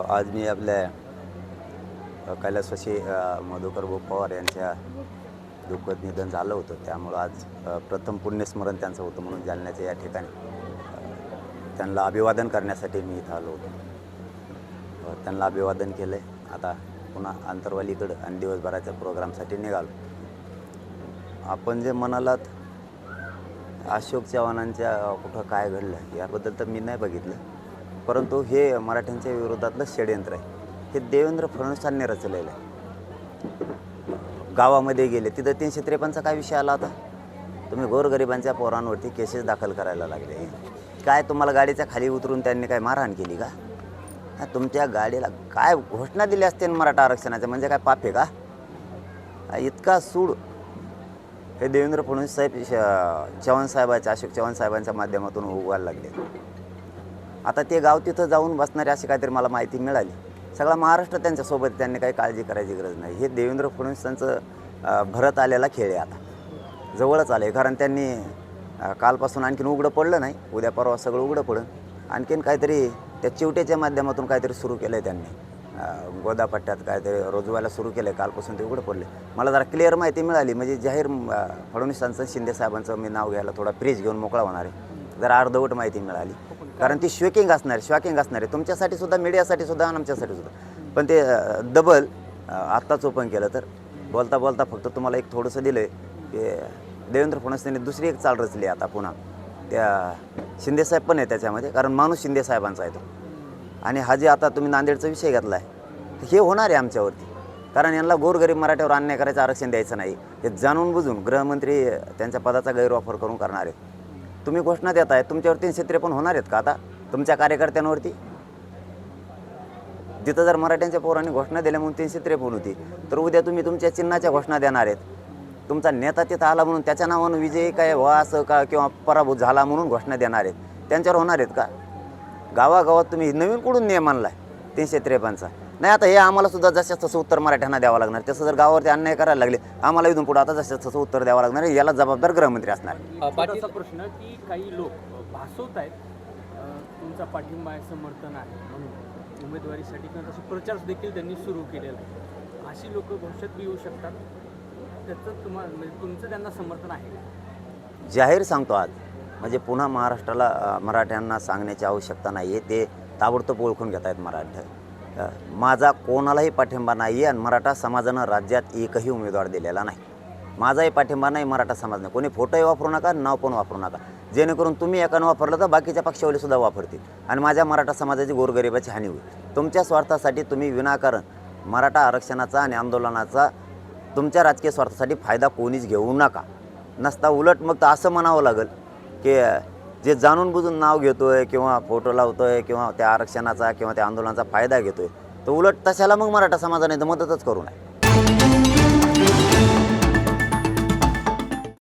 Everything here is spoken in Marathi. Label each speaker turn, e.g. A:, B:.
A: आज मी आपल्या कैलासवासी मधुकर भाऊ पवार यांच्या दुःखद निधन झालं होतं. त्यामुळं आज प्रथम पुण्यस्मरण त्यांचं होतं म्हणून जालन्याच्या या ठिकाणी त्यांना अभिवादन करण्यासाठी मी इथं आलो होतो. त्यांना अभिवादन केलं. आता पुन्हा आंतरवालीकडं आणि दिवसभराच्या प्रोग्रामसाठी निघालो. आपण जे म्हणालात अशोक चव्हाणांच्या कुठं काय घडलं याबद्दल तर मी नाही बघितलं, परंतु हे मराठ्यांच्या विरोधातलं षडयंत्र आहे. हे देवेंद्र फडणवीसांनी रचलेलं आहे. गावामध्ये गेले तिथं 353चा काय विषय आला होता? तुम्ही गोरगरिबांच्या पोरांवरती केसेस दाखल करायला लागले. काय तुम्हाला गाडीच्या खाली उतरून त्यांनी काय मारहाण केली का? तुमच्या गाडीला काय घोषणा दिली असते मराठा आरक्षणाच्या, म्हणजे काय पाप आहे का? इतका सूड हे देवेंद्र फडणवीस साहेब चव्हाण साहेबांच्या, अशोक चव्हाण साहेबांच्या माध्यमातून उगवायला लागले. आता ते गाव तिथं जाऊन बसणारे अशी काहीतरी मला माहिती मिळाली. सगळा महाराष्ट्र त्यांच्यासोबत, त्यांनी काही काळजी करायची गरज नाही. हे देवेंद्र फडणवीसांचं भरत आलेला खेळ आहे. आता जवळच आलं आहे, कारण त्यांनी कालपासून आणखीन उघडं पडलं नाही, उद्या परवा सगळं उघडं पडलं. आणखीन काहीतरी त्या चिवट्याच्या माध्यमातून काहीतरी सुरू केलं आहे त्यांनी, गोदापट्ट्यात काहीतरी रोजवायला सुरू केलं आहे. कालपासून ते उघडं पडले. मला जरा क्लिअर माहिती मिळाली, म्हणजे जाहीर फडणवीसांचं शिंदे साहेबांचं मी नाव घ्यायला थोडा प्रेज घेऊन मोकळा होणार आहे. जरा अर्धवट माहिती मिळाली, कारण ती शॉकिंग असणार आहे तुमच्यासाठी सुद्धा, मीडियासाठी सुद्धा आणि आमच्यासाठी सुद्धा. पण ते डबल आत्ताच ओपन केलं तर बोलता बोलता फक्त तुम्हाला एक थोडंसं दिलं आहे की देवेंद्र फडणवीसांनी दुसरी एक चाल रचली. आता पुन्हा त्या शिंदेसाहेब पण आहे त्याच्यामध्ये, कारण माणूस शिंदे साहेबांचा आहे तो. आणि हा जे आता तुम्ही नांदेडचा विषय घेतला आहे, हे होणार आहे आमच्यावरती, कारण यांना गोरगरीब मराठ्यावर अन्याय करायचं, आरक्षण द्यायचं नाही हे जाणून बुजून गृहमंत्री त्यांच्या पदाचा गैरवापर करून करणार आहेत. तुम्ही घोषणा देत आहे, तुमच्यावर 353 होणार आहेत का आता तुमच्या कार्यकर्त्यांवरती? तिथं जर मराठ्यांच्या पोरांनी घोषणा दिल्या म्हणून 353 होती, तर उद्या तुम्ही तुमच्या चिन्हाच्या घोषणा देणार आहेत. तुमचा नेता तिथं आला म्हणून त्याच्या नावानं विजयी काय व्हा असं का किंवा पराभूत झाला म्हणून घोषणा देणार आहेत, त्यांच्यावर होणार आहेत का? गावागावात तुम्ही नवीन कुठून नियम आणला आहे 353चा? नाही, आता हे आम्हाला सुद्धा जसं तसं उत्तर मराठ्यांना द्यावं लागणार. तसं जर गावावरती अन्याय करायला लागले आम्हाला इथून पुढे आता जसं तसं उत्तर द्यावं लागणार. याला जबाबदार गृहमंत्री असणार.
B: असा प्रश्न की काही लोक भासवत आहेत तुमचा पाठिंबा आहे, समर्थन आहे म्हणून उमेदवारीसाठी, किंवा तसे प्रचार देखील त्यांनी सुरू केलेला आहे. अशी लोक भविष्यात येऊ शकतात, त्याचं तुम्हाला म्हणजे तुमचं त्यांना समर्थन आहे का?
A: जाहीर सांगतो आज, म्हणजे पुन्हा महाराष्ट्राला मराठ्यांना सांगण्याची आवश्यकता नाही आहे. ते ताबडतोब ओळखून घेत आहेत मराठा. माझा कोणालाही पाठिंबा नाही आहे आणि मराठा समाजानं राज्यात एकही उमेदवार दिलेला नाही. माझाही पाठिंबा नाही, मराठा समाजानं. कोणी फोटोही वापरू नका, नाव पण वापरू नका, जेणेकरून तुम्ही एकानं वापरलं तर बाकीच्या पक्षावली सुद्धा वापरतील आणि माझ्या मराठा समाजाची गोरगरिबाची हानी होईल. तुमच्या स्वार्थासाठी तुम्ही विनाकारण मराठा आरक्षणाचा आणि आंदोलनाचा तुमच्या राजकीय स्वार्थासाठी फायदा कोणीच घेऊ नका. नसता उलट मग तर असं म्हणावं लागेल की जे जाणून बुजून नाव घेतोय किंवा फोटो लावतोय किंवा त्या आरक्षणाचा किंवा त्या आंदोलनाचा फायदा घेतोय, तर उलट तशाला मग मराठा समाजाने तर मदतच करू नये.